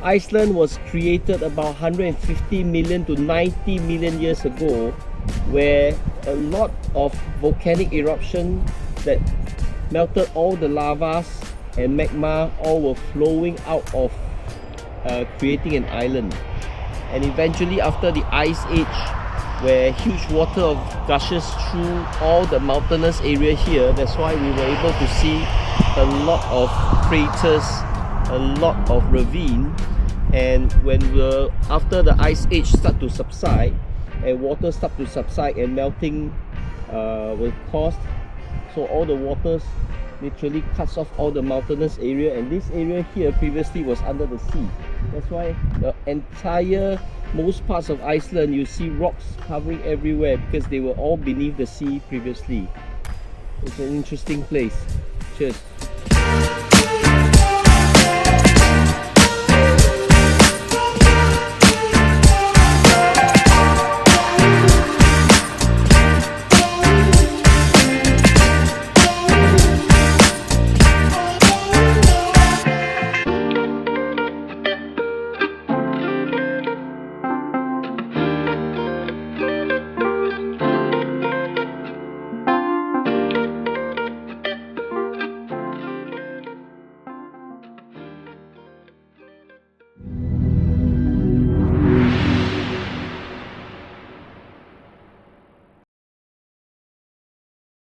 Iceland was created about 150 million to 90 million years ago, where a lot of volcanic eruption that melted all the lavas and magma all were flowing out of creating an island. And eventually, after the ice age, where huge water gushes through all the mountainous area here, that's why we were able to see a lot of craters, a lot of ravine. And when after the ice age start to subside and water start to subside and melting will cause, so all the waters literally cuts off all the mountainous area, and this area here previously was under the sea. That's why the entire most parts of Iceland you see rocks covering everywhere, because they were all beneath the sea previously. It's an interesting place. Cheers.